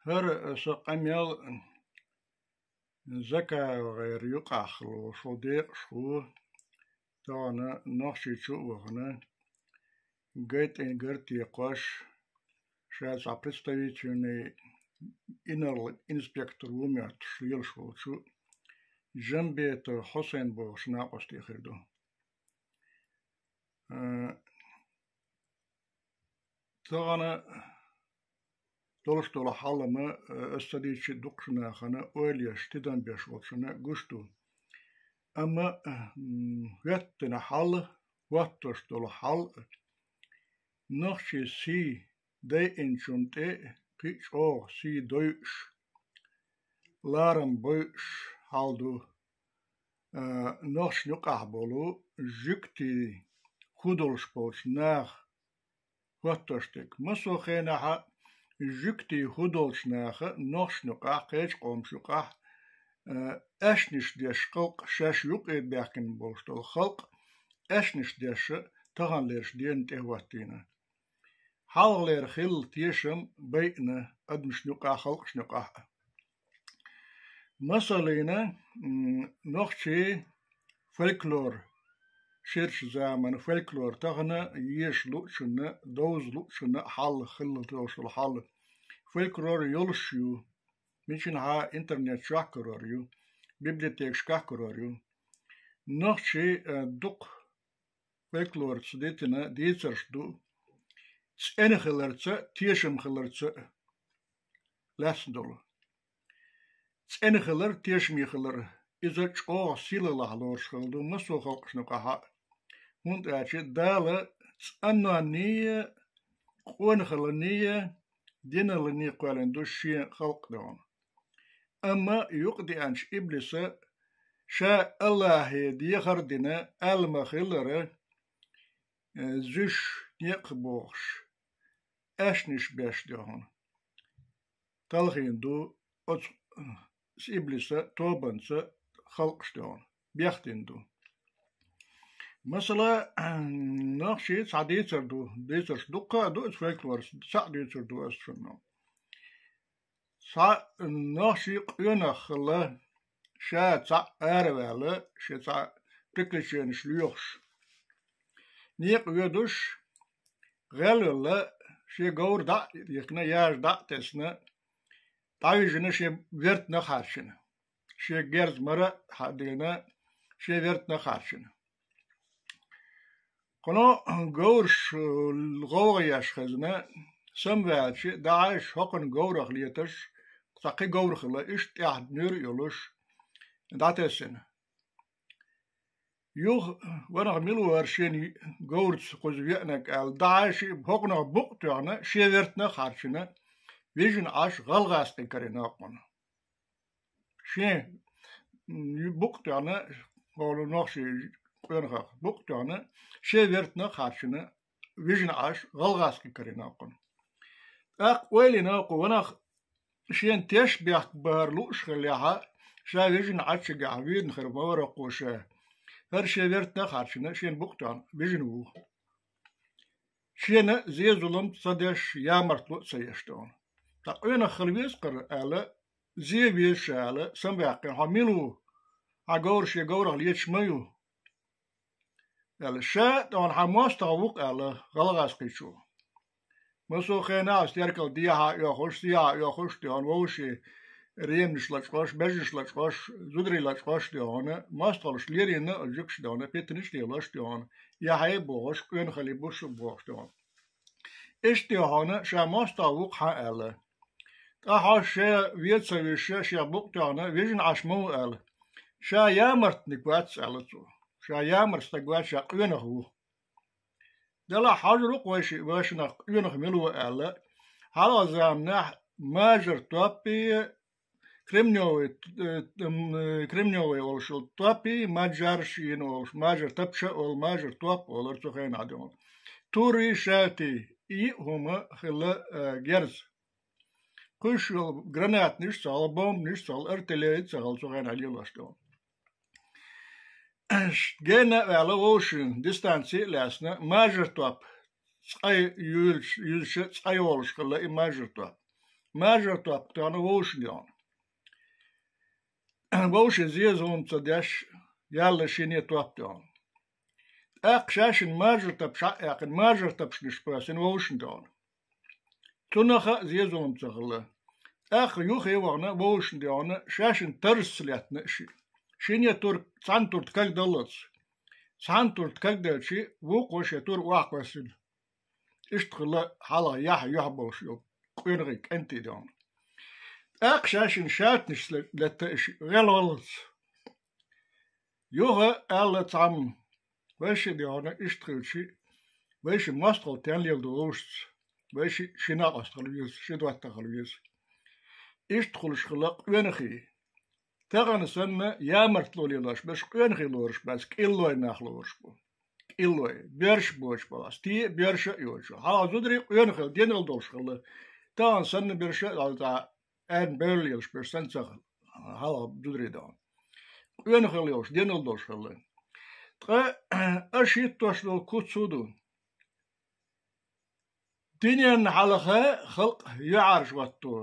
هر سقميل زكا غير يقاخلو شو ديق شو تانا نخشي شو وهنا جيت إن جرتي قاش شاید представительный инспектор умер шлил шо جنبي تو حسين بو شناقش تخردو تانا دولش دولا حالما استديش دقشنا خنا اوليش تدان بيشوتشنا قشتو اما وقتنا حال وقتش دولا حال نخشي سي دي انشونتي قيش او سي دوش لارم بوش حالدو نخش نقع بولو جكتي خودلش بوش ناخ وقتشتك مسو خينها جكتي خودلش ناخ نخش نقع قيش قوم شقع اشنش ديش خلق شاش يقع باكن بولش دول خلق اشنش ديش تغن ليش دين تهواتينا حال لير خل تيشم بينا ادمش نقع خلق شنقع مثلا نخشي فلكلور شيرش زمان فلكلور تغنى يش لوشنا دوز لوشنا حال خل توش الحال فلكلور يلشيو مشان ها انترنت شاكروريو بيبليوتيك شاكروريو نخشي دق فلكلور تسديتنا ديترش دو تسأني خلرتسا تيشم خلرتسا لاسندولو تسأني خلر تيشمي خلر إذا تشقو سيلا لحلور شخلدو مسو خلقش نقاها هونت أعشي دالة تسأنا نية قوان خلنية دينا لنية قوالين دو شيء خلق دون أما يقضي أنش إبليسا شاء الله ديخر دينا المخلر زش يقبوش أشنش باش دون تلخين دو إبليسا توبنسا خلقش دون بيختين دو مثلا نخشي سعديتر دو ديترش دوكا دو اسفاكلور سعديتر دو اسفنو نخشي قينا خلا شا سع أروالا شا سع تكلشين شليوخش نيق يدوش غلولا شي غور دا يخنا ياش دا تسنا تاويجنا شي ورت نخارشنا شي جرز مرة حدينا شي ورت نخارشنا قنو غورش الغوغ ياشخزنا سموات شي داعش حقن غورخ ليتش تاقي غورخ لا اشت يحد نور يولوش داتسنا يوغ وانا ميلو ورشين غورتس قوزوينك ال داعش حقن بوقتنا شي ورت نخارشنا ويجن عاش غلغاس تكرنا قن شي بوقتنا قالوا نخشي قنخ بوقتنا شي ورتنا خارشنا ويجن عاش غلغاس تكرنا قن اق ويلنا قونخ شين تيش بيحت بهرلوش خليها شا ويجن عاش قاعدين خربورة قوشة هر شي ورتنا خارشنا شين بوقتنا ويجن وو شين زي ظلم صدش يا مرتلو سيشتون تقوينا خلويس قر آلا زي بيش آلا سنباقين حميلو عقورش يقوره ليتش ميو آلا شا دون حماس تغوق آلا غلغاس قيشو مسو خينا استيركل ديها يخوش ديها يخوش ديان ووشي ريم نشلچقاش بجشلچقاش زودري لچقاش ديان ماستغلش ليرين الجكش ديان بيتنش ديلاش ديان يحي بوغش قين خلي بوش بوغش ديان اش ديهانا شا ماس تغوق ها آلا تاها شا ويتسويشا شا بوقتانا ويجن عشمو آلا شا يامرت نقواتس آلتو شا يامرت تقوات شا قينه دلا حاجرق واشنا قينه ملو آلا حالا زامنا ماجر توابي كريمنيوي والشو توابي ماجر شين والش ماجر تبشا والماجر تواب والرتو خين عدون توري شاتي هما خلا جرز كش جرانات نشتغل بوم نشتغل ارتليت شغل صغير عليه لاشتغل جينا على ووشن ديستانسي لاسنا ماجر تواب صاي يولش صاي ولش خلا ماجر تواب ماجر توابتان ووش ديان ووش زيزون تداش يلا شيني توابتان شاشن ماجر تبش ماجر تبش نشباسن ووش ديان تنخ زيزون تغلا يوخي وانا ووش ديان شاشن ترس لات نشي شيني تور سان تور تكال دلتس سان تور تكال دلشي وقوش تور واقوسن اشتغل حالا يح بوشيو قيرغيك انتي ديان شاشن شاتنش لتأشي غير ولتس يوها ألا تعم ويش ديانا اشتغلشي ويش ماستغل تان ليل دوشت ويش شنا أستغلويز شدوات تغلويز اشتغلش خلق وينخي تغن سنة يامرت لولي لاش بس وينخي لورش بس كيلوي ناخلورش بو كيلوي بيرش بوش باس تي بيرش يوشو ها زودري وينخي دينل دولش خلق تغن سنة بيرش على en börjels procentsaga hala dudridan önhöljos denoldos halle tra ashittos lo kutsudu dinen halha khalq ya'arsh watto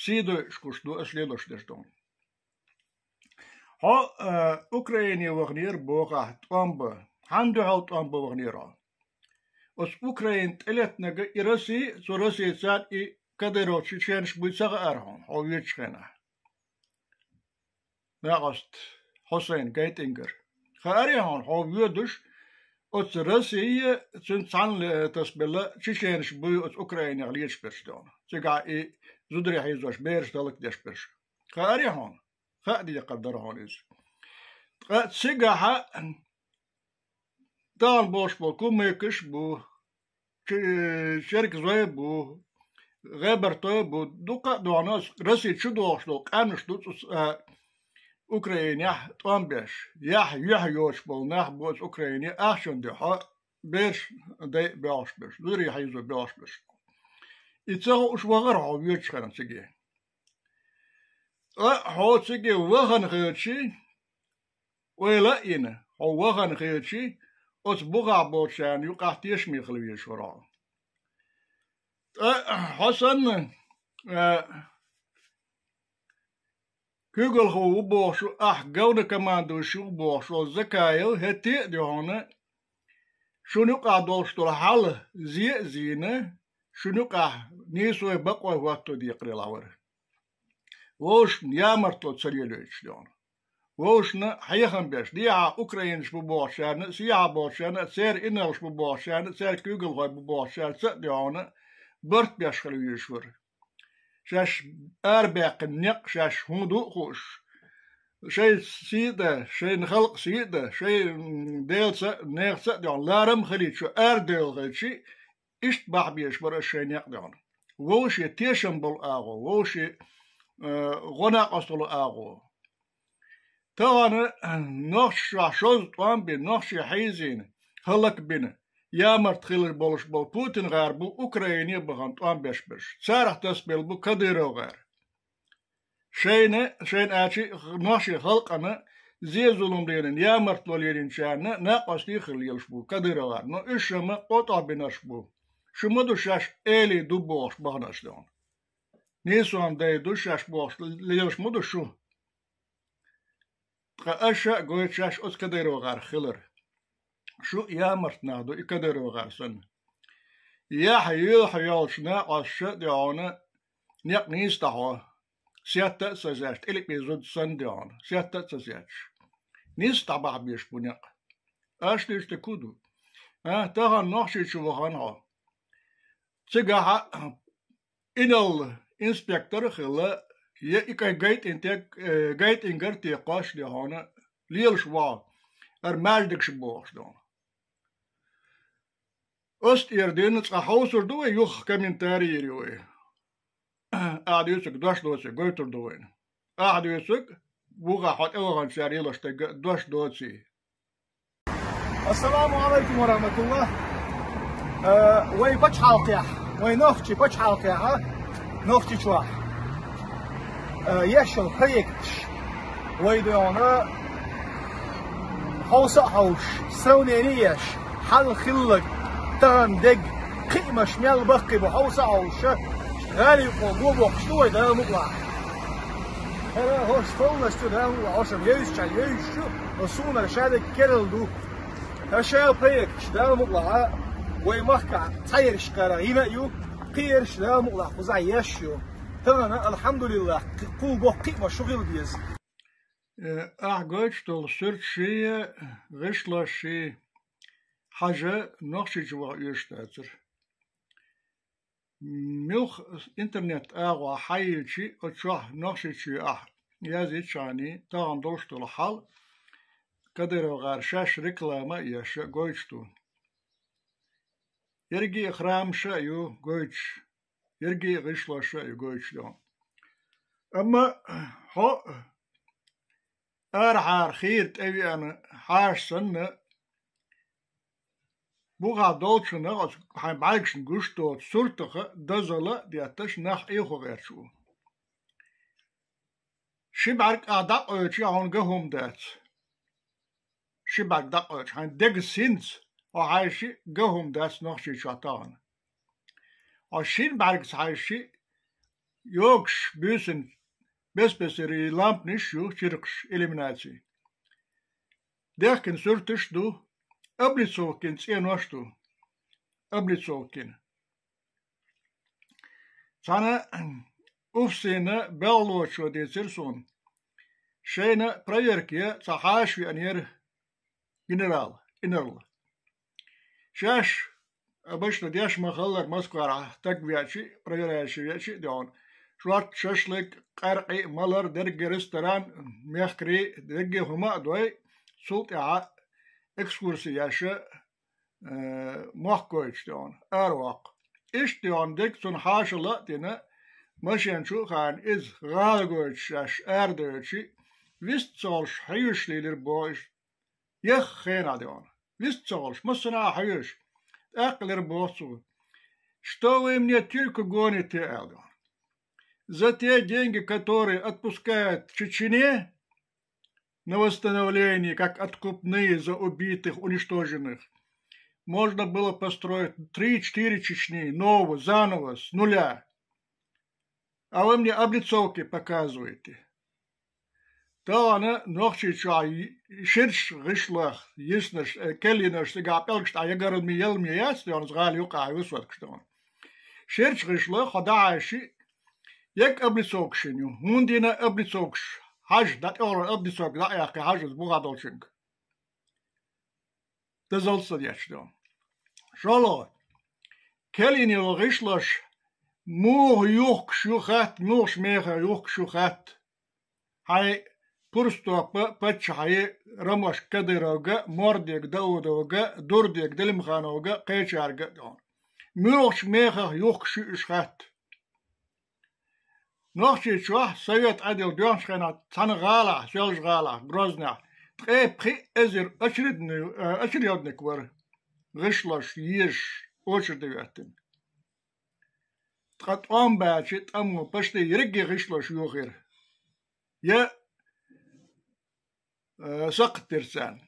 sido shkushdu asledos deston ha Ukraine wagnir boga tamba handu halt tamba wagnira os Ukraine eletnaga irasi sorasi sat I كدروا شيء بيساق أرهم أو يشخنا ناقصت حسين جايتينجر خاريهون هو يدش أترسي سنتان تسبلا شيء بيو أوكرانيا عليش برشدون تجا زودري حيزوش بيرش دلك دش برش خاريهون خادي يقدرهون إز تجا دان بوش بو كوميكش بو شركة زوي بو غابرتو بو دوكا دوناس رسي شدوشلو قامشلو اوكرانيا طامبش يح يوش بول ناح بوز اوكرانيا اخشن دي ها بيش دي بياشبش دوري حيزو بياشبش يتساو اش وغر هو يوش خان سيجي هو سيجي وغن خيرشي ولا ين هو وغن خيرشي اس بوغا بوشان يقاحتيش ميخلويش ورا حسن كيقول هو بوشو جودة كمان دو شو بوشو زكايو هتي دي هنا شنو قادوش طول حال زينة شنو نيسوي بقوة وقتو دي قريلاور ووش نيامرتو تسريلوش ديون ووش حيخن بيش ديها أوكرينش ببوشان سيها بوشان سير إنالش ببوشان سير كيقول هو ببوشان سد هنا برت بيشخلو يشور شاش أربع النق شاش هندو خوش شيء سيدة شيء نخلق سيدة شيء ديل نيخ ديون لارم خليت شو ديل خليت شي اشتباح بيش برا الشيء نيق ديون ووش يتيشن بول آغو ووش غناق أصلو آغو طبعا نخش شوز طوان بي نخش حيزين خلق بينا يا مرتخيل بولش بول بوتين غير بو أوكرانيا بغان طوان بيش سارح تسبيل بو كديرو غير شين آتي نخش خلقنا زي ظلم دينن يا مرتلوليرين شانا ناقص دي خليلش بو كديرو غير نو إشما قطع بناش بو شمدو شاش إلي دو بوش بغناش دون نيسوان دي دو شاش بوش ليش مدو شو أشا قويت شاش أس كديرو غير خلر شو يا مرتنادو إكديرو غير سن يا حيو حيالش ناقص ديانا نيق نيستحوا سيادة سزاشت إليك بيزود سن ديانا سيادة سزاش نيستحبع بيش بنيق أش ليش تكودو تغن نخشي شوخانها تيجا إنال إنسبكتور خلا يا جايت إنجر تيقاش ديانا ليلش وا مالدك شبوخ دون أست يردين تحوسر دوي يوخ كمنتاري يريوي أعد يسك دوش دوسي قوتر دوين أعد يسك بوغا حد أوغان شاريلش دوش دوسي. السلام عليكم ورحمة الله. وي بچ حالقيا وي نوختي بچ حالقيا ها نوختي شواح يشل خيكتش وي ديونا حوصة حوش سونينيش حل خلق تان دق قيمة شمال بقي بحوصة حوش غالي وقوبوك شتوي ده مقلع هلا هو شتونا شتو ده مقلع عشان يشو وصونا لشادك كيرل دو هشاو بيك شدا مقلع ويمحكع تاير شكارا هنا يو قير شدا مقلع وزع يشو تمام الحمد لله قوبو قيمة شغل بيز أعجوش دول سرت شيء غشلا شيء حاجة نقشي جوا يشتاتر ملخ إنترنت أغوى حي شيء أتشوه نقشي شيء يازي شاني تاغن دولش دول حال قدر غار شاش ركلامة يش قويشتون يرجي إخرام شايو قويش يرجي غشلا شايو قويش دون أما هو أرحار خيرت أبي أنا حاش سنة بوغا دولش نغز حين بعيكش نقشتو سورتخ دزلا دياتش نح إيخو غيرشو شبعك أعداء أيتي عون قهم دات شبعك دقوش حين دق سينز وعايشي قهم دات نخشي شاطان وشين بعركس عايشي يوكش بيسن بس لامب نشو شرقش إليمناتي ديكن سورتش دو قبل سوكين سين وشتو قبل سوكين سانا أفسينا بلوشو دي سيرسون شينا برايركيا صحاش في أنير جنرال إنرلا شاش أبشنا دياش مخلق مسكرة تقبياتشي برايراشي بياتشي دون شوات شاشلك قرقي مالر درج رستوران ميخكري درج هما دوي سلط اكسكورسياشا محكوش دون أرواق إيش دون ديك سن حاشلة دينا ماشيان شو خان إز غالغوش شاش أردوشي ويست صالش حيوش ليلر بوش يخ خينا دون ويست صالش مسنا حيوش أقلر بوصو شتوي мне только гоните дон за те деньги, которые отпускают в Чечне на восстановление, как откупные за убитых, уничтоженных, можно было построить 3-4 Чечни, нового, заново, с нуля. А вы мне облицовки показываете. То она ночью ширш гышлах, яснаш, келинаш, сега апелгшт, а я говорю, мне ел мне ясно, он сгал юка, а высот, что он. Ширш гышлах, ходааши, يك أبليسوك شنو هوندينا أبليسوكش حاج دات أول أبليسوك لا يا أخي حاج زبوغا دولشنك تزال صديش دون شالله كليني الغشلش مو يوك شوخات موش ميخا يوك شوخات هاي برستو باتش هاي رموش كدروغا مورديك داودوغا دورديك دلمخانوغا قيشارغا دون موش ميخا يوك شوخات نوخشي شوح سويت عدل ديونشخنا تنغالا شلجغالا غروزنا تقي بخي ازر اشريدنك ور غشلش يش اوشر ديواتن تقطعون باشي تأمو بشتي يرقي غشلش يوخير يا سقط ترسان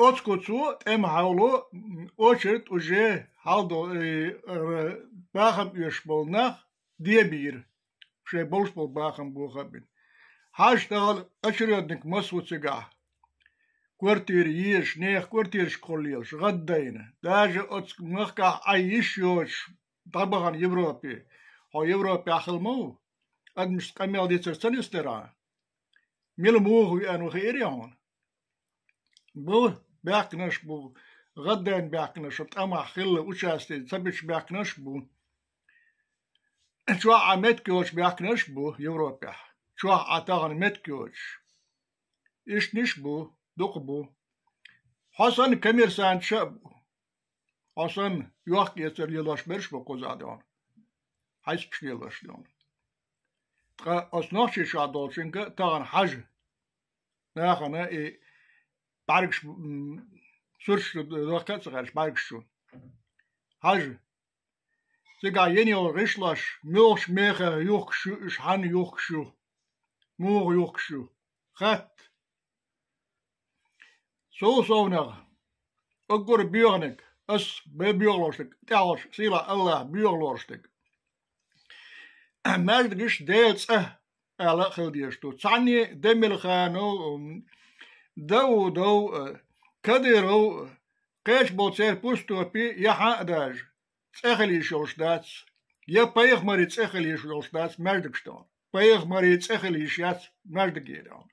اوتسكوتسو تأم حاولو اوشرت وجه حالدو باخم يشبولنا ديبير شي بولشبول باخم بوخبين هاشتغل اشريدنك مسوتسقا كورتير يش نيخ كورتير شكوليلش غدينا داجة اوتسك مخكا عيش يوش طبعا يوروبي هو يوروبي اخلمو اد مش قميل دي سرسنسترا ميلموغو يانو خيري هون بو باقناش بو غدين باقناش تقمع خلة وشاستي سبش باقناش بو شو عمت كوش باقناش بو يوروبيا شو عطاغن مت كوش إيش نشبو دقبو حسن كمير سان شابو حسن يوخ يسر يلاش برش بو قزادون حيث بش يلاش دون تقا أصناخشي شادولشنك تاغن حج ناخنا إيه باركش سرش دوكات صغيرش باركشو حج سيقا يني ورشلاش ميوش ميخا يوخشو إشحان يوخشو مور يوخشو خات سو صونغ أقر بيغنك أس بيغلوشتك تعوش سيلا الله بيغلوشتك مردقش ديلس على خلديشتو تعني دمل خانو دو كديرو قيش بوتسير بوستو بي يحا داج تسخلي شولشدات يا بايغ مري تسخلي شولشدات مردقشتون بايغ مري تسخلي شات مردقيدون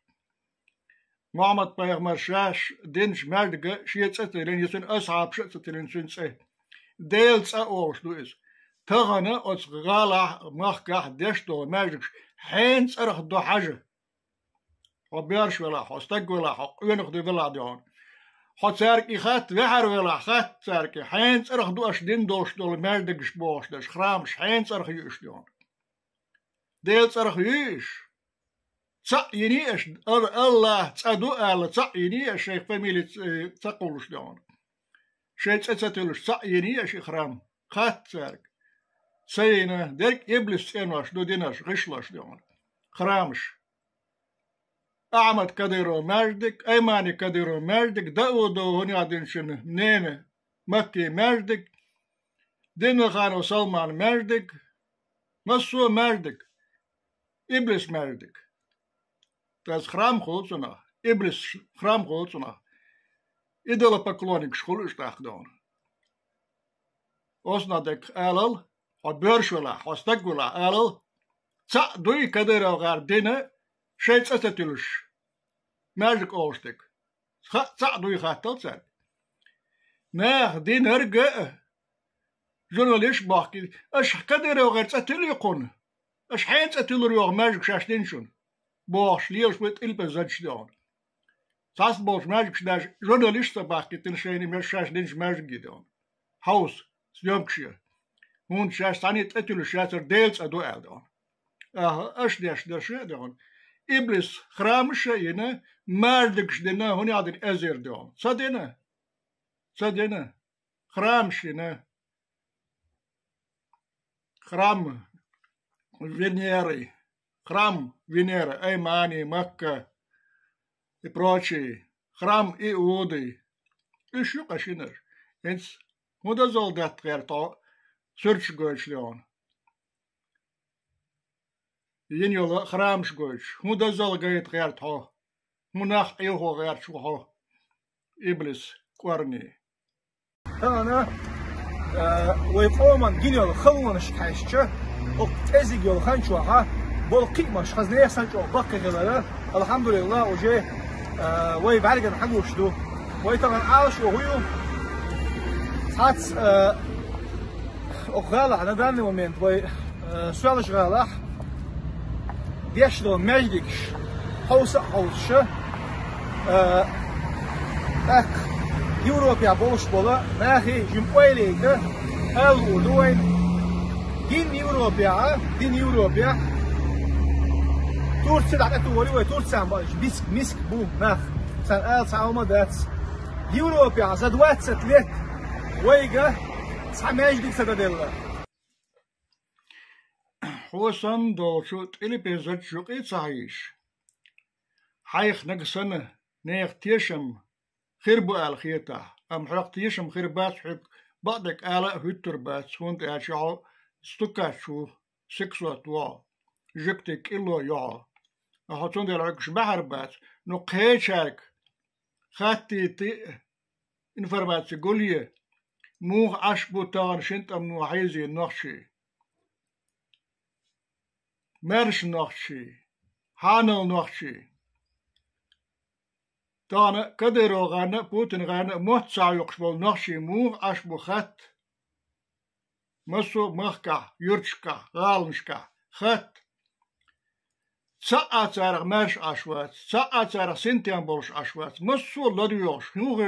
محمد بايغ مرشاش دينش مردق شيت اتلين يسن اصحاب شت اتلين سن ديلس اولش دويس تغنى أصغالا مخكح دشتو ماجكش حينس أرخ دو حاجة وبيارش ولا حستق ولا حقينخ دي ولا ديون حد ساركي خات وحر ولا خات ساركي حينس أرخ دو أشدين دوش دول ماجدكش بوش دش خرامش حينس أرخ يوش ديون ديلس أرخ يوش تسعيني أش الله تسعدو ألا تسعيني أش شيخ فاميلي تقولش ديون شيخ تسعتلوش تسعيني أش خرام خات سارك سينا ديرك إبليس إنوش دو ديناش غشلاش ديون خرامش أحمد كديرو مجدك أيماني كديرو مجدك داودو هني عدنشن نينة مكي مجدك دين خانو سلمان مجدك مسو مجدك إبليس مجدك تاز خرام خلصنا إبليس خرام خلصنا إدولا بكلونيك شخلوش تاخدون أصنا دك ألل حد بيرشولا حستقولا ألل تسع دوي كديرو غار دينة شيء تستلش ماجك أوشتك تسع دوي خاتل سات ناخ دين هرقا جورناليش باقي اش كديرو غير تستل يقون اش حين تستل ريوغ ماجك شاشتينشون باش ليش بيت البزاج دون تاس باش ماجك شداش جورناليش باقي تنشيني مش شاشتينش ماجك دون هاوس سيومكشير هون شاش تاني تستل شاتر ديلز ادو دون اش داش دون إبليس خرامش ينا مردكش دنا هوني عادن أزير دون صدنا خرامش ينا خرام فينيري خرام فينيري أي ماني مكة إبروشي خرام إيودي إيش يقشينر إنس هودا زول دات غير تو سيرش جوش ليون ينيولا خرامش جوش هودا زول جايت غير تو مناخ إيوه غير شو إبليس قرني أنا ويقومن جينيول خلون شحشة وتأزيج يول خنشوها بالقيمة خزنية سنشو بقى غلالة الحمد لله وجه ويبعرق نحقوش دو ويطبعا عاش وهيو ساعات أغالة أنا داني مومنت وي سؤالش غالة ديشلو مجدكش حوشة أك يوروبيا بولش بولا ناخي جمعيليك الأولوين دين يوروبيا تور تسدع أتوري وتور تسامبالش مسك بو ناخ سان ساوما دات يوروبيا زدوات ستلت ويجا سامجدك سداديلا حوسن دوشوت إلي بيزت شوقي صحيش حيخ نقصنا نيخ تيشم خربو الخيطة أم حرق تيشم خربات حق بعدك آلاء هتر بات هونت أشعو ستوكاشو سكسوات وا جكتك إلو يا أحطون دي العكش بحر بات نو قيشارك خاتي تي انفرماتي قوليه موغ عشبوتان شنت أم نو حيزي نخشي مرش نخشي هانل نخشي دانا كديرو غانا بوتن غانا مهتسع يقشبول نخشي موغ عشبو خات مسو مخكا يرتشكا غالنشكا خات ساعة تارغ مرش عشوات ساعة تارغ سنتيان بولش عشوات مسو لديوش هو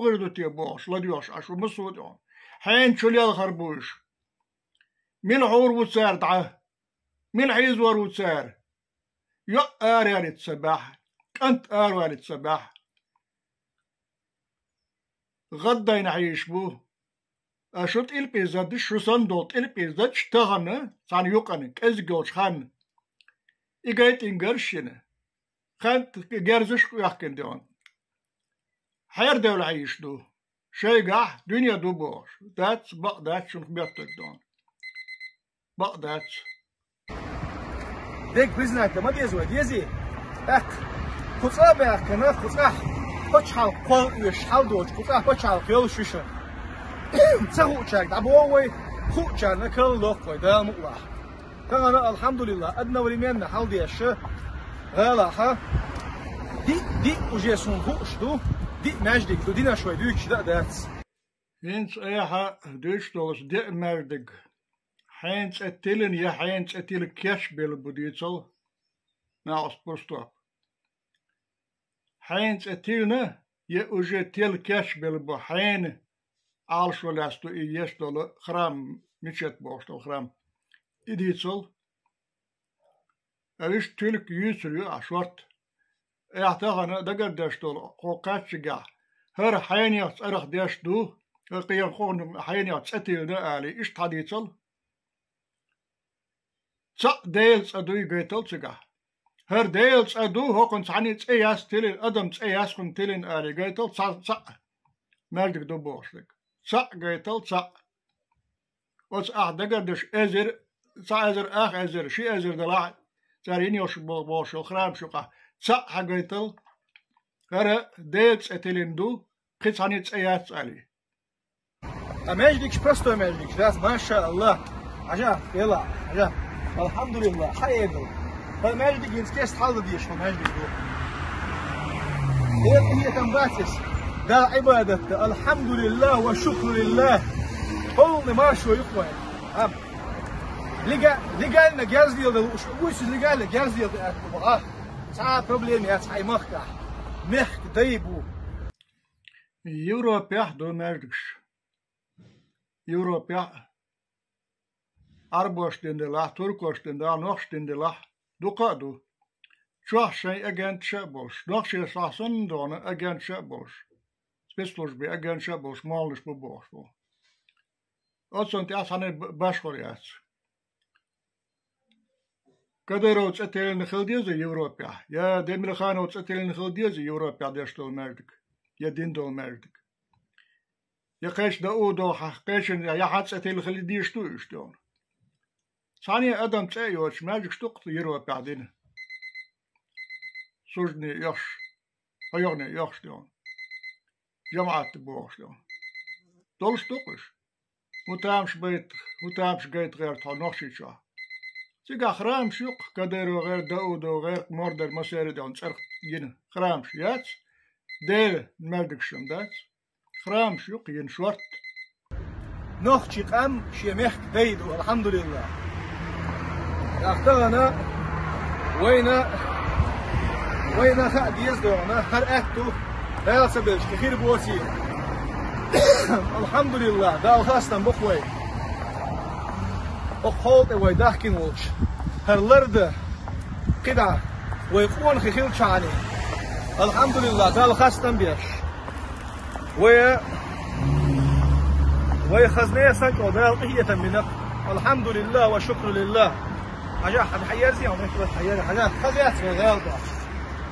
غيردوتي بولش لديوش عشو مسو دون حين شليا الخربوش من عور وتسار دعاه من عيز وروتسار يا آريان الصباح كنت آريان الصباح غدا ينعيش بو أشوت البيزاد شو صندوق البيزاد شتغنى صان يقنك أزجوش خان إجايت إنجرشنا خانت جرزش يحكن دون حير دول عيش دو شيء قاع دنيا دوبوش دات بق دات شنو بيتك دون بق دات ديك بزنك ما ديزو ديزي اك خصا بك انا خصا بتشال قول يشال دوش خصا بتشال قول شيشه تسهو تشاك دابوي خو جانا كل لوق ودا مقلا كان انا الحمد لله ادنا وليمنا حال ديش غلا ها دي وجيسون خوش دو دي ماجدك دو دينا شوي دوك دا دات هينس ايها دوش دوس دي مردك حينس اتلن يا حينس اتل كاش بيل بوديتل نا اسبوستو حينس اتلنا يا اوجي تل كاش بيل بو حين عالش ولاستو يستول خرام ميشت بوستو خرام iditsel is tuurlijk juist ashort اعتقد دقر داشتول قوقاتشجع هر حينيات أرخ داشتو قيام خون حينيات أتيل دالي إيش تديتل ص ديلز أدوي قيتل تجع هر ديلز أدو هو كنت عني تأياس تلين أدم تأياس كنت تلين آلي قيتل ص مالك دو بوشلك ص قيتل ص وص دقر دش أزر ص أزر أزر شي أزر دلع زارين يوش بوشل خرام شقة صح حقيتل هر ديلز أتلين دو قيت عني تأياس آلي أماجدك برستو أماجدك ده ما شاء الله عجب يلا عجب الحمد لله حيدو فالماجدك ينسكيس حالة ديش فالماجدك دو هي تنباتس ده عبادة الحمد لله والشكر لله قولني ما شو يقوى لقى لنا جاز ديال وش لقى لنا جاز ديال صعب بروبليم يا صاحي مخك دايبو يوروبيا دو ماجدكش Europia arbostindela, turkostindela, norskindela, dukadu. Tjahshay agent shabos, norshe sasundone agent shabos. Spislosby agent shabos, malus bebosbo. Otsont asane bashkoriats. Kaderots etelin khildize Europia. Ja, demilkhanots etelin khildize Europia destol merdik. Ja dindol merdik. يقيش داودو حقيشن يا حدث أتيل خلي ديشتو يشتون ثانية أدم تأيوش ماجك شتوقت يروى بعدين سجني يخش هيوني يخشتون جماعة تبوشتون دول شتوقش متامش بيت متامش جيت غير تنوشي شا سيقا خرامش يق كديرو غير داودو غير موردر مسيردون تسرق ين خرامش يات دير مردك شمدات خرام شوق ينشورت نوخ شيقام شيميخ دايدو الحمد لله اختغنا وينا خاد يزدونا هر اكتو لا سبيش كخير بوسي الحمد لله دا الخاصن بخوي اخوت وي داخكين وش هر لرده قدع ويقون خير شاني الحمد لله دا الخاصن بيش ويخزنيه سنكو دال قهية منك الحمد لله والشكر لله حاجة حيار زي عمرك بس حيار حاجة خزيات ودال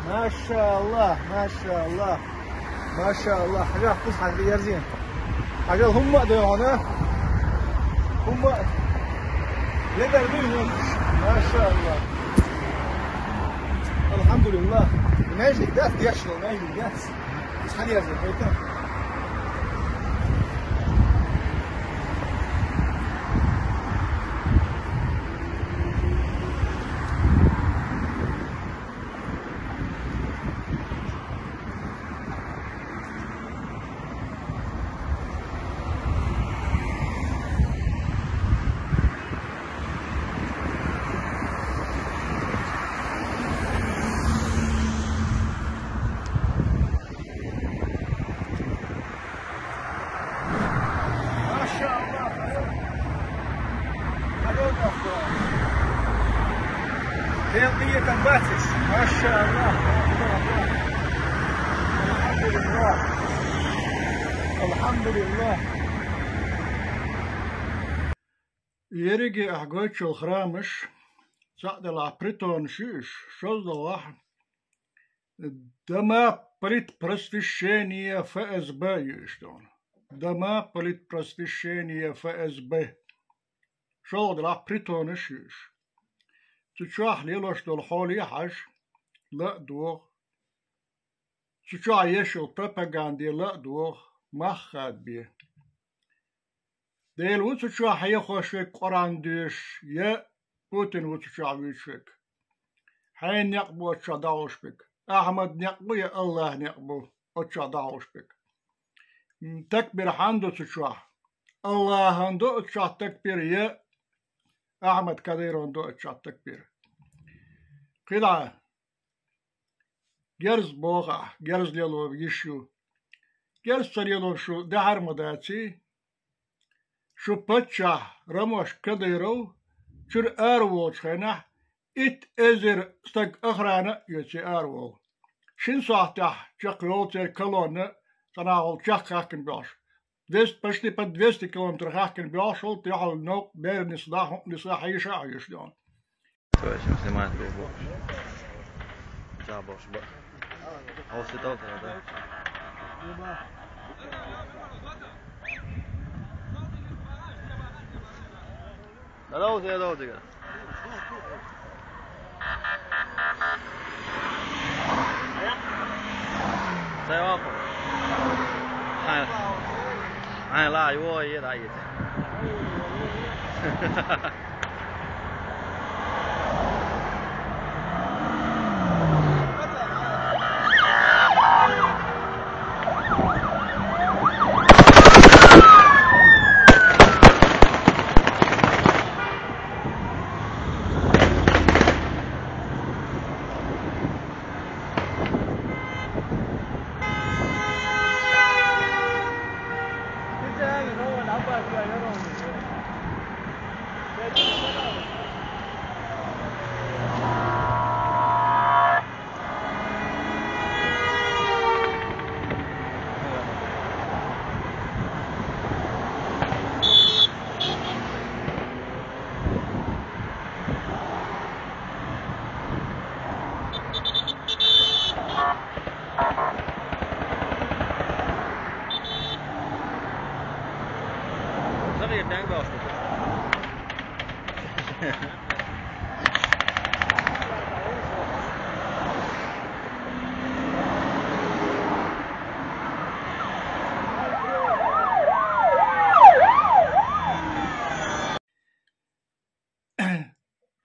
ما شاء الله ما شاء الله ما شاء الله حاجة قص حيار زي حاجة هم ديونا هم يقدر بيهم ما شاء الله الحمد لله ما يجي داس يشتغل ما يجي داس بس حيار زي بيته بيضية تنباتس ما شاء الله الحمد لله الحمد لله يرجع أحجوش الخرامش سعد العبريتون شيش شوز الله دما بريت برستشينية فأز بايشتون دما بوليت برستيشينيا FSB شو دلا بريتونشيش تشوح ليلوش دول حولي حش لا دوغ تشوح يشو بروباغاندي لا دوغ ما خاد بيه ديل وتشوح يخوشك قران ديش يا بوتين وتشوح ويشك حين نقبو تشاداوش بك أحمد نقبو يا الله نقبو تشاداوش بك تكبير حندو تشوح الله هندو تشوح تكبير يا أحمد كدير هندو تشوح تكبير قلعة جرز بوغا جرز ليلو يشو جرز سريلو شو دهر مداتي شو بتشا رموش كديرو شر أروول خينه إت أزر استق أخرانا يتي أروول شن صاحتح شقيول تير كلون تناول شق حاكن بياش دست بشتي بد 200 كيلومتر حاكن بياش هو تيحل نوق بير نصلاح يشاع يشدون Toisin se mahtuu boksi. Saa boksi bo. Oot se tolta jotain. No dousi kyllä. Se on. Ai laa juoi ja tai itse.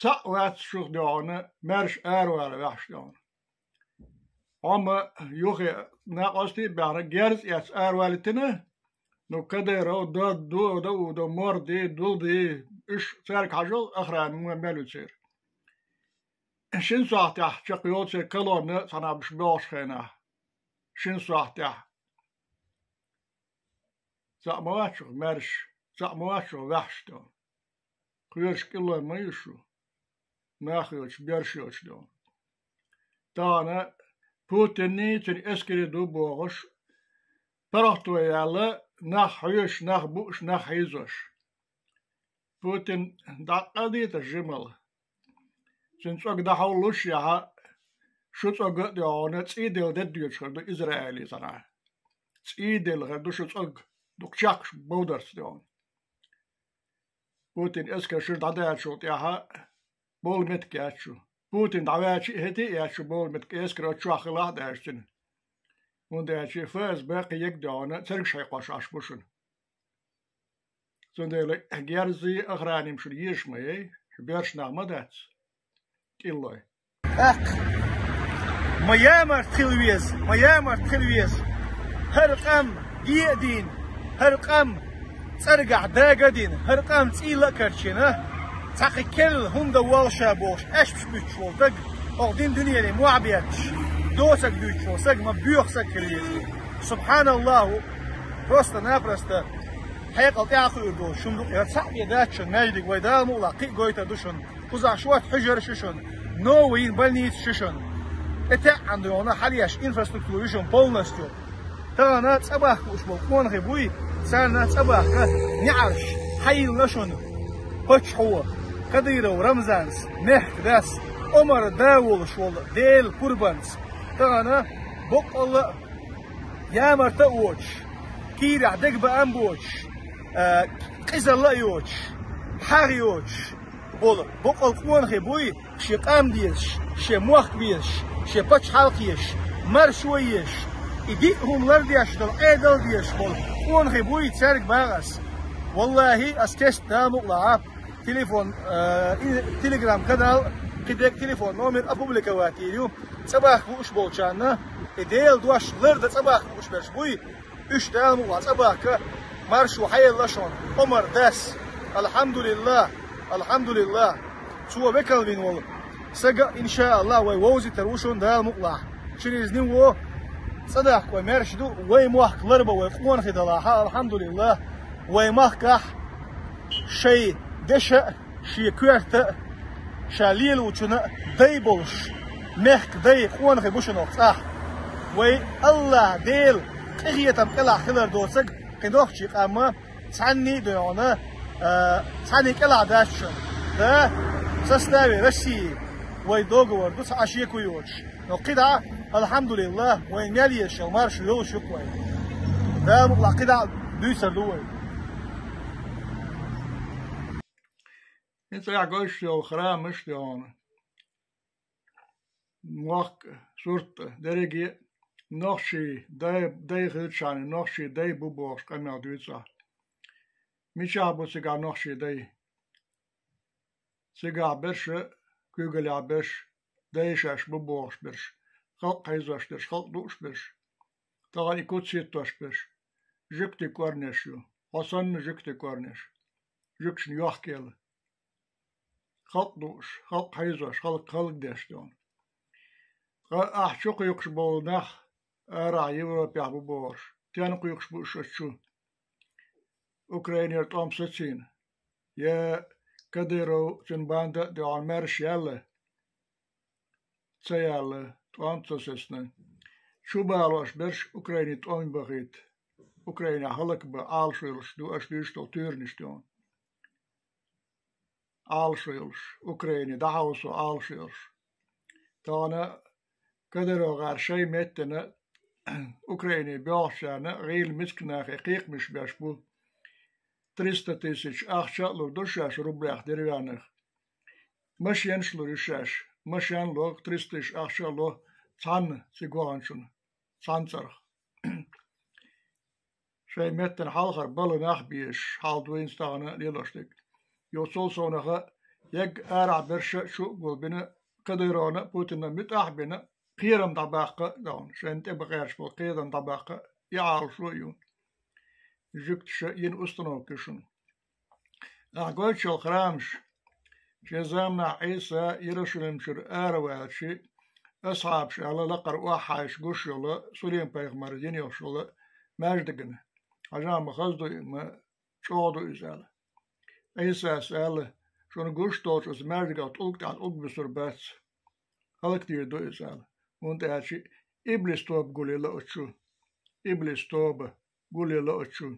تقوات شوخ دعونا مرش أروال وحش دعونا أما يوخي ناقصتي بعنا جرس يس أروالتنا نو كديرو دو مور دي دول دي إش سارك حجل أخرى مملو تسير شن صاحتح شقيوت سير كلون سانا بش بوش خينا شن صاحتح سأمواتشو مرش سأمواتشو وحش دعونا خيرش كله ما يشو ناخيوش بيرشيوش دون تانا بوتيني تن اسكري دو بوغش برحتو يالا ناخيوش ناخبوش ناخيزوش بوتين داقادي تجمل سنسوك داحولوش ياها شوتوك ديونا تسيدل دديوش خردو إزرائيلي تنا تسيدل خردو شوتوك دوكشاكش بودرس ديون بوتين اسكري شرد عدايات شوت ياها بول متكاتشو بوتين دعواتشي هتي ياتشو بول متكاسكرو تشواخ الله داشتن ونداشي فاز باقي يقدعونا ترك شي قوشاش بوشن زندالك جارزي اخراني مشو يشمي بيرش نغمدات كيلوي ميامر تلويز هرقم جيدين هرقم ترقع داقدين هرقم تيلا كرشينا تاقي كل هم دوال شابوش اش بش بيتشول تاق اغدين دنيا لي موعبياتش دوسك بيتشول ساق ما بيوخسك كريسي سبحان الله بروستا نابرستا حيق التعاقل يردو شمدوق يرسع بيداتشن نايدك ويدال مولا قيق قويتا دوشن قزع شوات حجر ششن نوين بلنيت ششن اتاق عندنا حالياش انفراستركتور يشن بولنستيو تانا تساباك وشبو كون غيبوي سانا تساباك نعرش حيل نشن هوش هو قديرو رمزانس نحك داس عمر داول شوال ديل قربانس تانا بق الله يامر تاوش كيرع دق بأمبوش قزل لأيوش حاريوش بول بقول قوان خبوي شي قام ديش شي موخ بيش شي باتش حالقيش مرشويش إديهم لرديش دل عيدل ديش بول قوان خبوي تسارك باغس والله أستيست دا مقلعة تليفون تليجرام كانال كدك تليفون نومر أبوبليكا واتيريو صباح بوش بولشانا إديل دواش لرد صباح بوش برشبوي إش دا مقلعة صباح مرشو حي اللشون عمر داس الحمد لله الحمد لله سوى بكالبين والله سجا إن شاء الله ويوزي تروشون دا مقلع شريزني و صدق ومرشدو ويموحك لربا ويقوان خدلاها الحمد لله ويمحكح شيء دشا شي كوارت شاليل وشنا دايبولش مخك داي قوان خبوشن وقصح وي الله ديل قريتم قلع خلر دوسك قدوخ شي قاما تعني دونا تعني قلع داشن دا سستاوي رشي وي دوغ وردوس عشي كويوش نو قدع الحمد لله وين ماليش المارش لو شكوي دا مقلع قدع دوسر دوي انت يا قوش يا خرامش يا موك صورت درجي نقشي داي خدشاني نقشي داي بوبوش كما دويتسا مش عبو سيغا نقشي داي سيغا برش كوغل برش داي شاش بوبوش برش خلق هيزاش برش خلق دوش برش تغالي كوت سيتوش برش جكتي كورنيشيو حسن جكتي كورنيش جكش نيوح كيل خلق دوش خلق هيزاش خلق داش دون أحشق يقش بولناخ أرى يوروبيا بوبوش تيانق يقش بوشتشو أوكرانيا توم ستين يا كديرو تنباندا دي عمرش يلا تسيال توم تسسنا شو بالوش برش أوكرانيا توم بغيت أوكرانيا هلك بآلشويلش دو أشديشتو تيرنشتون آلشويلش أوكرانيا دعوسو آلشويلش تانا كدرو غار شي متنا أوكرانيا بيوشانا غيل مسكنا حقيق مش باشبو 300,000 أخشى دوشاش ربع دريانخ مش ينشلو رشاش مش ينلو 300,000 أخشى لو تان سيغوانشون تانصرخ شي متن حالخر بلناخ بيش حال دوين ستانا ليلوشتك يوصل صونخا يق أرع برشا شو قول بنا كديرونا بوتنا متاح بنا قيرم طباقة دون شان تبغيرش بالقيدم طباقة يعال شويون جبت شيء أستنو كشون أقول شو خرامش جزامنا عيسى يرشلم شر أروال شيء أصحاب شيء على لقر واحش قش يلا سليم بيغمر دين يوصل ماجدقنا عشان ما خزدو ما شودو إزالة عيسى سأله شون قش توش از ماجدقا تلقت على أق بسربات هلك دير دو إزالة وانت هاتشي إبليس توب قولي لأتشو إبليس توب قولي لأتشو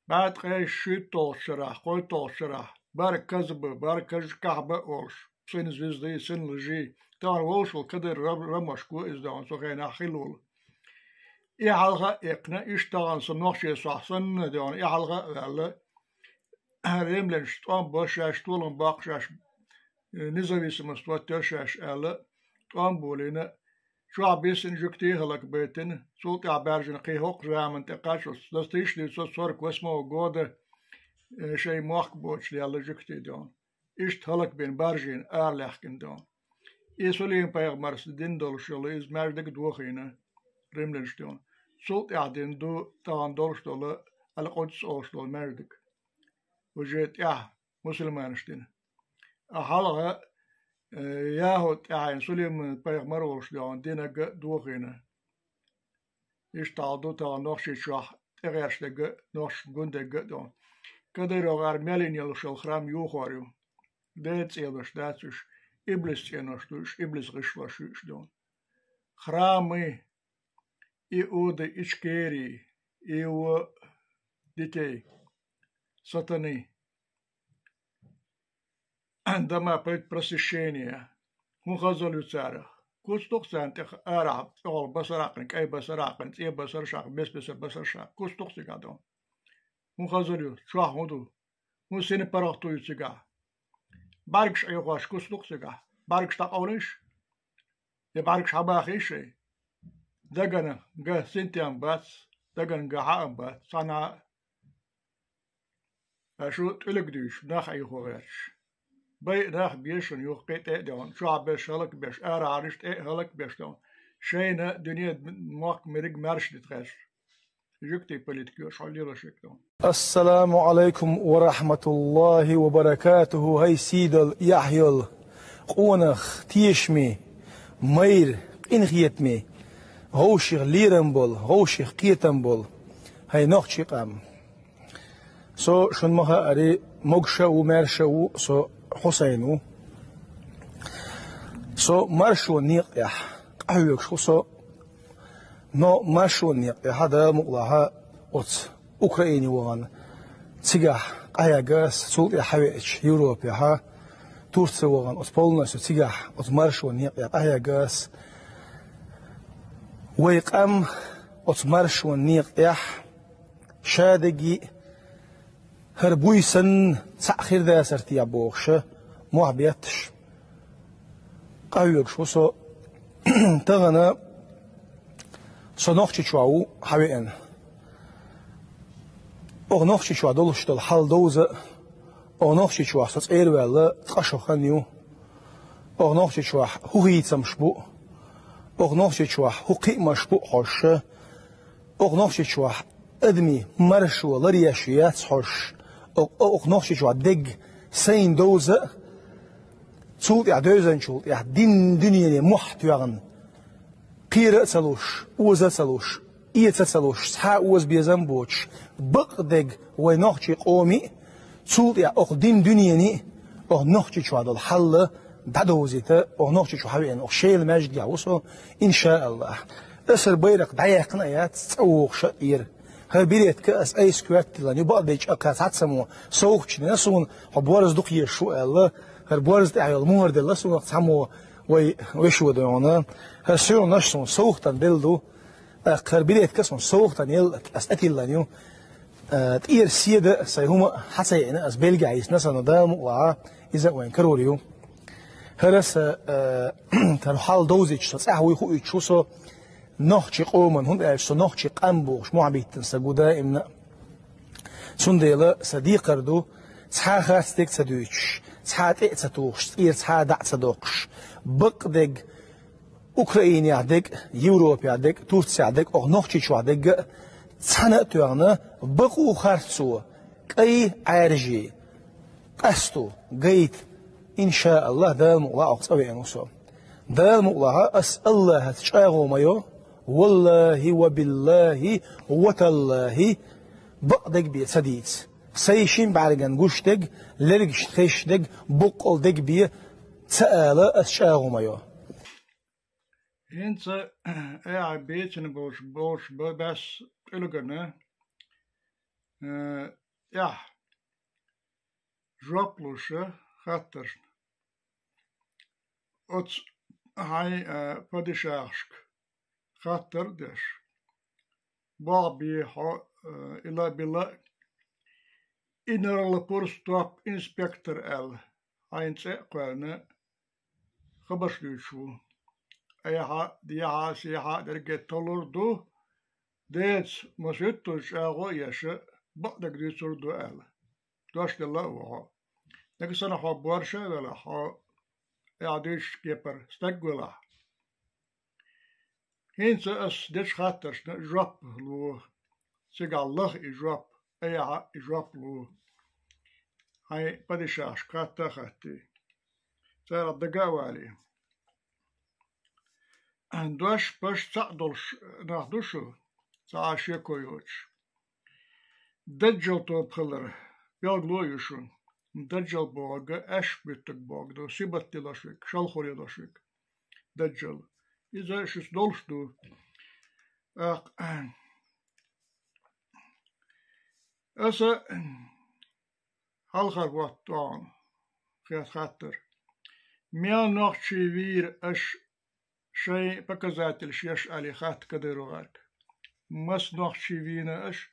بعد قيش شيت طوشرح قوي طوشرح بارك كذب بارك كج كعبة أولش سن زوزدي سن لجي تار وولش والكدر رمش كو إزدان سو غينا خلول إحلغة إقنا إشتغان سنوخشي صحسن ديان إحلغة ولا ريملنش طوام باشاش طولن باقشاش نزوي سمستوات تشاش ألا طوام بولينا شو عبيسن جكتي هلك بيتن سولت عبارجن قيهوق رامن تقاشوس دستيش لي صورك واسمه جودة شيء موخ بوش لي الله جكتي دون إشت هلك بين بارجين أرلحكن دون إيسولين بايغمارس دين دول شليز مردك دوخينا رملنش دون سولت عدين دو تان دولش دول القدس أوش دول مردك وجيت مسلمانشتين أحلغة ياهو تعين سليم بايغمر ولش دون دينك دوخينا يشتعدو تا نوخشي شاح تغيرش دق نوخش قندق دون كديرو غار مالين يلوش الخرام يوخوريو ديت سيلوش داتش إبليس ينوشتوش إبليس غشوش دون خرامي إيود إشكيري إيو ديتي сатаны. Дома просвещения, мухазолю царах, كوس تقصان تخ أرعب أول بسراقن كأي بسراقن إيه بسر شاق بسر شاق كوس تقصي قادم مو خزريو شو هودو مو سين برختو يتسقع باركش أيقاش كوس تقصي باركش تقولش يباركش حباخيش دقنا جه سنتيان بس دقنا جه حام بس صنع شو تلقديش ناخ أيقاش بي ناخ بيشون يوقيت دون شو عبش هلك بيش عرشت هلك بيش دون شينا دنيا موك مرق مرش دتخش جكتي بوليتيكو شالي رشك دون. السلام عليكم ورحمة الله وبركاته. هاي سيدل يحيل قونخ تيشمي مير إنخيتمي هوشيخ ليرنبول هوشيخ قيتنبول هاي نوخشي قام سو شن مها أري مقشة ومرشة سو حسينو سو مرشو نيقيح أهيوك شو سو نو مرشو نيقيح هذا مقلها أوت أوكراني وان تيجح أياغاس سولت يحويش يوروبيا ها تورسي وان أوت بولناس تيجح أوت مرشو نيقيح أياغاس ويقام أوت مرشو نيقيح شادقي هربويسن تأخير ذا سرتي أبوخش محبيتش قايوك شو سو تغنى صنوخشي شواو حوين أغنوخشي شوا دولش دول حال دوزة أغنوخشي شوا ستسير ولا تقشو خانيو أغنوخشي شوا هو هيتسم شبو أغنوخشي شوا هو قيمة شبو حوش أغنوخشي شوا أدمي مرشو لرياشيات حوش أغنوخشي شوا دق سين دوزة تولت يا دوزن شولت يا دين دنيا محتوى قيرة سلوش وزة سلوش إيه سلوش سحاء وز بيزنبوش بقدق ونخشي قومي تولت يا دين دنيا نخشي شو هذا الحل بدوزيته نخشي شو حبيبي شيل مجد يعوسه إن شاء الله أسر بيرك دعيقنا يا تسوق شقير هل بيريت كأس أي سكوات لاني بعض بيج أكاس هتسمو سوقش نسون حبوارز دقيق شو الله هربوارز تعيل مورد الله سون تسمو ويشو دهونا هالشيء نشون سوقتن دلدو خربيريت كسون سوقتن يل أسأتي لانيو تير سيد سيهما حتى يعني أس بيلجايس نسنا دام وعا إذا وين كروريو هرس كانوا حال دوزيش تصحوي خو يشوسو نخشي قومن هند أيش نخشي قنبوش معبيتن سجو دائما سنديلا صديق ردو تحا خاستك تدوش تحا تأتوش تير تحا دع تدوقش بقدق أوكرانيا عدك يوروبيا عدك تورسيا عدك أو نخشي شو عدك تحنا تيانا بقو خرسو كأي عرجي قستو قيت إن شاء الله دام الله أقصى نوصل دام الله أسأل الله تشاغو مايو والله وبالله وتالله بقدق بي سديد سيشين بعرقان قشتق لرقش خيشتق بقل دق بي تسأل أسشاغو مايو انت اي بيتن بوش بس تلقنا يا جوبلوش خاطر ات هاي بدشاشك خاطر دش بابي إلا بلا إنر لبورستوب إنسبكتور ال هاينس قلنا خبش ليشو أيها ديها سيها درجة تولر دو ديتس مسيتوش أغو يش بقدك دي سردو ال دوش دلا وها لكن سنة حو بورشة ولا حو يعديش كيبر استقبله هينس أس دش خاطرش جوب لو سيجا الله إجوب أيها إجوب لو هاي بديشاش كاتا خاتي سير الدقاوة عليه دوش باش تعدلش ناخدوشو تعاشي كويوش دجل تو بخلر بيالغلو يشون دجل بوغ أش بيتك بوغ دو سيبت دلاشيك شالخوري داشيك دجل إذا شس دولش دو أسا هالخر وقتان خيات خاطر ميان نوخشي وير أش شيء показатель شيش علي خات كديرو غارك مس نوخشي فينا اش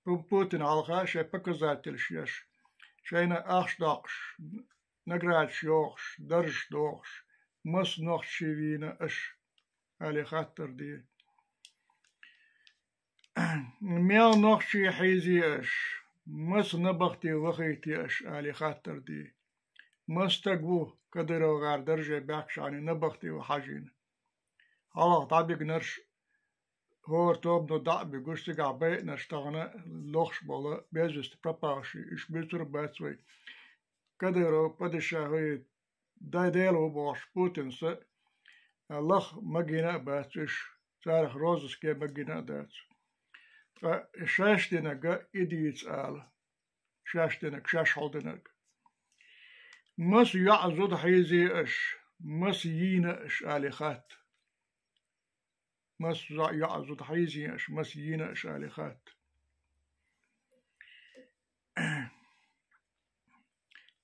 بوتين على شيء показатель شيش شينا اخش داقش نقراتش يوخش درش دوخش مس نوخشي فينا اش علي خاطر دي ميل نوخشي حيزي اش مس نبختي وخيتي اش علي خاطر دي مس تقبو كديرو غار درجة باكش عني نبختي وحاجين الله طابق نرش هور توب نو دعبي قشتك عبي نشتغنا لوخش بولا بيزوست براباشي اش بيتر باتسوي كديرو بدشاهي دايديلو بوش بوتين سا الله مجينا باتش تاريخ روزس كي مجينا دات شاشتنك إديتس آل شاشتنك شاش حولدنك مس يعزد حيزي اش مس يينا اش آلي خات مس يعزد حيزي اش مس يينا اش آلي خات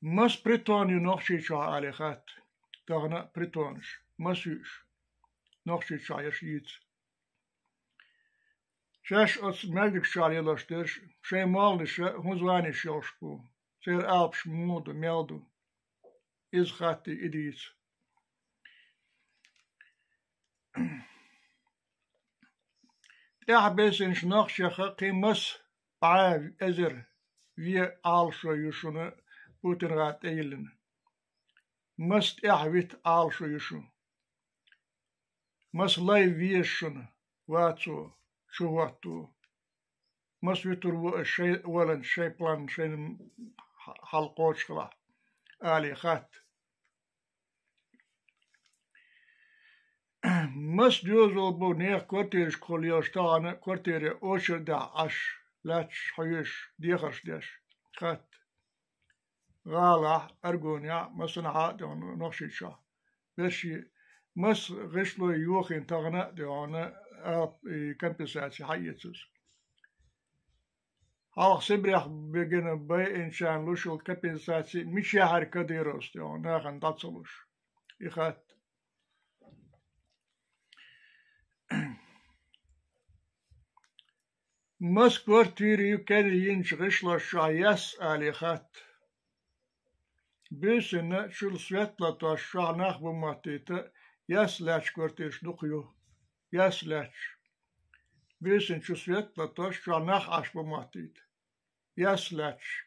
مس بريطاني نوخشي شا آلي خات تغنى بريطانش مسيش نوخشي شا يشيت شاش أص مالك شالي لاشترش شيء مالش هنزواني شوشبو سير ألبش مودو ميلدو إز خاتي إديس بيسنش نقشة قيمس بعاف أزر في آلشو يشون بوتن غات إيلن مست إحويت آلشو يشون مس لاي فيشون واتسو شو واتو مس ويتر شيء ولن شيء بلان شيء حلقوش خلا آلي خات مس جوزو بو نيخ كورتيرش كوليوش تانا كورتيري اوشر دا عش لاتش حيوش ديخرش ديش خات غالا أرجونيا مسنعا دون نوشي شا بشي مس غشلو يوخين تغنى دون كمبساتي حيتس هاو سبريح بيجن باي إنشان لوشو كمبساتي مش يحر كديروس دون ناخن تاتسلوش يخات مس كورتيري كان ينش غشلو شايس آلي خات بيسن شل سويتلا تو شا نخبو ماتيتا ياس لاتش كورتيش نقيو ياس لاتش بيسن شل سويتلا تو شا نخ أشبو ماتيت ياس لاتش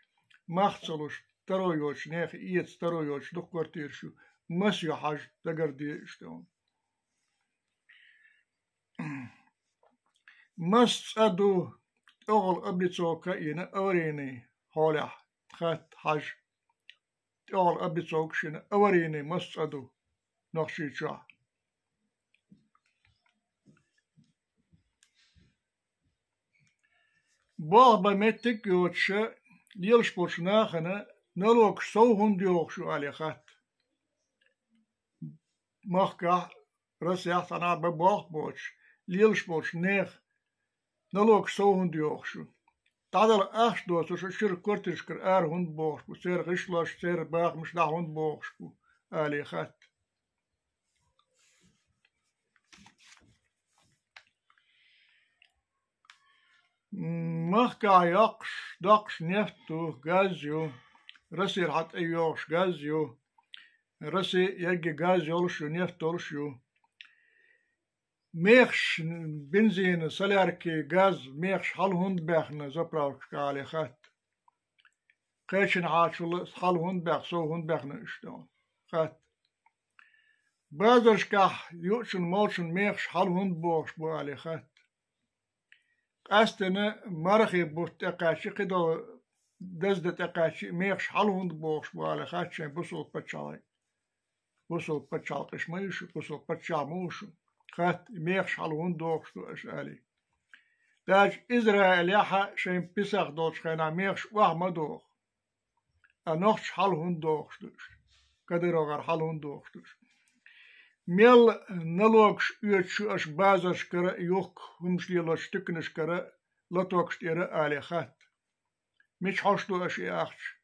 مخصلوش ترويوش نيخ إيت ترويوش نق كورتيرشو مسيو حاج تقردي اشتون مس أدو أغل أبليتوكا إينا أوريني حولح خات حاج أغل أبليتوكشين أوريني مس أدو نقشي شا بابا متك يوتش ليلش بوش ناخنا نلوك سوهم ديوخشو علي خات مخكا رسيحت أنا بباق بوش ليلش بوش نيخ نلوك سوهم ديوخشو تعدل أخش دوتو شير كورتش كر هند بوخشو سير غشلاش سير باق مش دا هند بوخشو علي خات مخكا يقش دقش نفتو غازيو رسير حت ايوش غازيو رسي يجي غازيو لشو نفتو لشو ميخش بنزين سلاركي غاز ميخش حل هند باخنا زبراوش كالي خات قيشن عاشو حل هند باخ سو هند باخنا اشتون خات بازرش كح يوشن موشن ميخش حل هند بوش بو علي خات أستنا مرخي بوت أقاشي قدو دزدت أقاشي ميخش حلوند بوش بوالا خاتشين بوصل بتشالي بوصل بتشال قشميش بوصل بتشال موش خات ميخش حلوند دوش دو أشالي داج إزرائيل يحا شين بيساق دوش خينا ميخش وهم دوش أنوخش حلوند دوش دوش كديرو غير حلوند دوش دوش ميل نلوكش يتشو اش بازش كرا يوك همش ليلوش تكنش كرا لطوكش تيرا آلي خات مش حوشتو اش اخش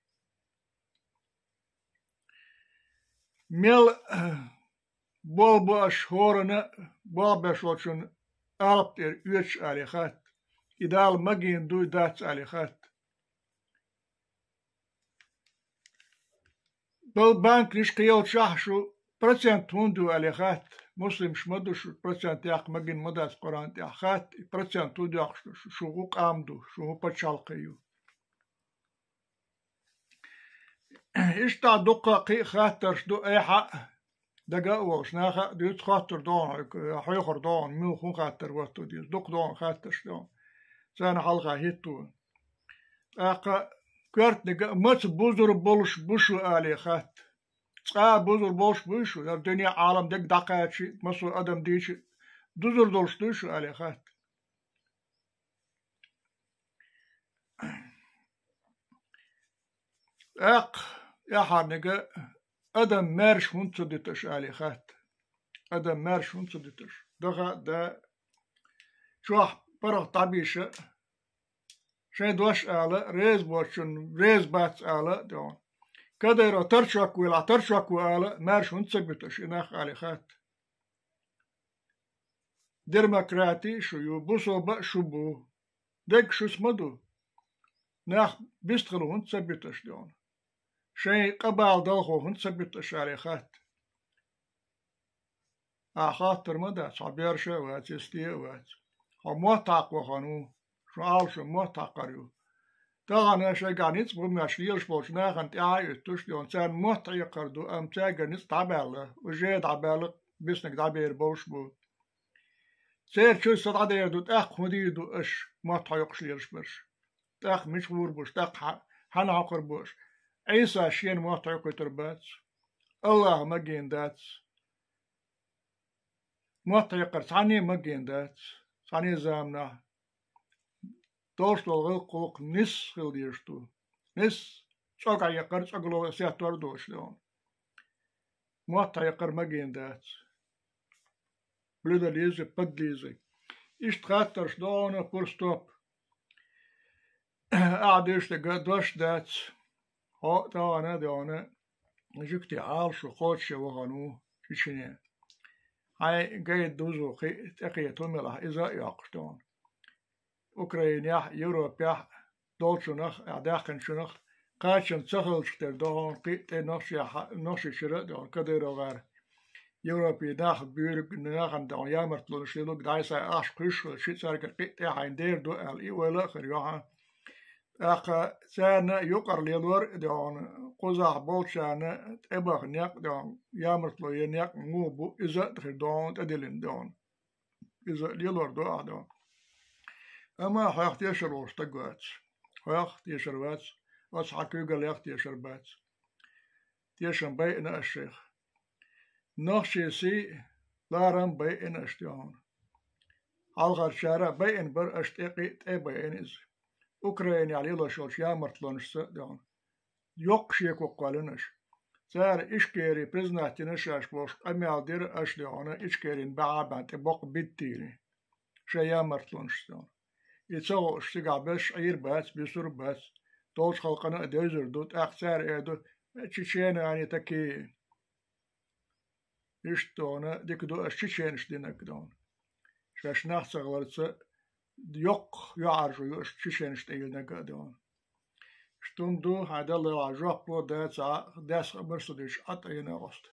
ميل بول باش هورنا بول بشوشن ألبتر يوش عليخات إدال مجين دو دات عليخات بل بانك ليش قيود شحشو برسنت هندو عليخات مسلم شمدوش برسنت ياق مجين مدات قرآن تياخات برسنت هندو ياق شو قامدو شو بتشالقيو إشتا دقة خاطر دو أي حق دقا وش ناخا ديت خاطر دون حيخر دون مو خون خاطر وقتو ديت دق دون خاطر دون سانا حلقة هيتو أقا كارت نقا مت بوزر بولش بوشو آلي خات بوزر بولش بوشو يا الدنيا عالم دق دقاتشي مسو أدم ديشي دوزر دولش دوشو آلي خات يا حارنقا أدم مارش منتصدتش آلي خات أدم مارش منتصدتش دغا دا شوح برغ طبيشة شاید دوش آله ریز باشن ریز بات آله دون کدی را ترشاکو آله مرش هنچک بتش اینخ آلی خات دموکراتی شو بوسو با شو بو دک شو سمدو نخ بیستخلو هنچک بتش دون شی قبال دلخو هنچک بتش آلی خات آخاتر مدت عبیر شوات استیوات هموتاق وخانو شو محتقريو طبعا شيء قانيت بمش ليش بوشنا خنت تش دون سان محتقر دو ام تاغنيت تعباله وجيد عباله بسنك دعبير بوش بو سير شو صدع دير دو تاخ خدي دو اش محتقش ليش برش تاخ مش ور بوش تاخ حنا عقر بوش عيسى شين محتقر تربات الله ما جيندات محتقر ثاني ما جيندات ثاني زامنا دوشتول قوق نس خلديشتو نس شوكا يقر شغلو سياتور دوشلون موتا يقر ماجيندات بلودا ليزي بد ليزي اشتخاترش دونه بورستوب قعدش دوش دات هو تانا دونه جكتي عالشو خوتش وغنو شيشني هاي قايد دوزو تقيتو ملح إذا يقشتون أوكرانيا يوروبيا دولشنخ أعداقن شنخ قاشن سهل شتر دون قيت نخشي شرق دون كدر وغير يوروبي داخل بيرق ناخن دون يامرت لون شيلوك دايسا أش كشل شيت سارك قيت حين دير دو إي ولا خريوها أخ سانا يقر ليلور دون قزح بولشان تبغ نيق دون يامرت لون ينيق موبو إذا تخير دون تدلين دون إذا ليلور دون أما حياخت يشر وشتقوات حياخت يشر وات وصحكي قال ياخت يشر بات تيشن بيئنا الشيخ نخشي سي لارم بيئنا اشتيون عالغار شارع بيئن بر اشتيقي تبيئن إز أوكرانيا عليلا شوش يامرت لونش دون يقشيكو قالنش سار إشكيري برزناتينش أشبوش أميال دير أشديونا إشكيرين بعابان تبوق بيتيني شا يامرت لونش دون يتسوى اشتقع باش عير باس بيسور باس طولش خلقنا ديزر دوت اخسار ايدو تشيشين يعني تكي يشتونا ديك دو اشتشين اشتينك دون شاش ناخس غلطة يق يعرجو يشتشين اشتينك دون شتون دو هذا اللي عجوق بو داس مرسدش عطينا غست